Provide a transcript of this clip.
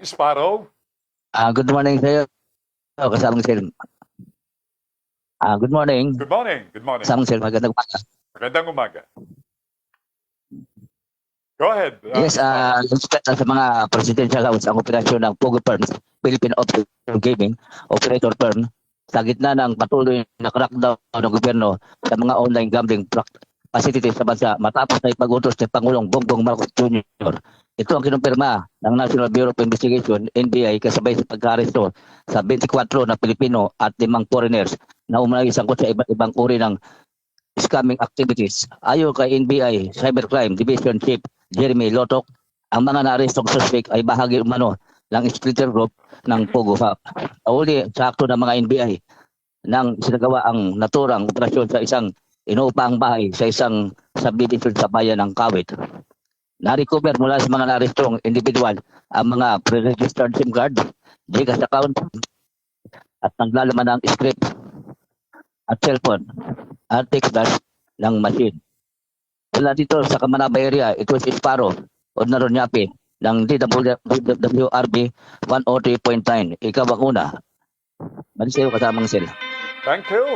Sparrow. Good morning sa iyo, kasamang sir. Good morning. Good morning. Good morning. Kasamang sir, magandang umaga. Magandang umaga. Go ahead. Yes, sa mga presidential house ang operasyon ng Pogo Firms, Philippine Operator Gaming, Operator Firm, sa gitna ng patuloy na crackdown ng gobyerno sa mga online gambling facilities sa bansa matapos na ipag-utos ni Pangulong Bongbong Marcos Jr. Ito ang kinumpirma ng National Bureau of Investigation, NBI, kasabay sa pagka-aresto sa 24 na Pilipino at 5 foreigners na umunay sangkot sa iba't ibang uri ng scamming activities. Ayon kay NBI Cybercrime Division Chief Jeremy Lotok, ang mga naarestong suspect ay bahagi umano ng splitter group ng Pogo Fap. Uli sa akto ng mga NBI nang sinagawa ang naturang operasyon sa isang inuupang bahay sa isang subdivision sa bayan ng Kawit. Na-recover mula sa mga naarestong individual ang mga pre-registered SIM card, Gcash account, at naglalaman ng script at cellphone at text dash ng machine. Wala dito sa Kamanaba area, ito si Sparrow o Naronyapi ng DWRB 103.9. Ikaw ang una. Malis kayo kasamang sila. Thank you.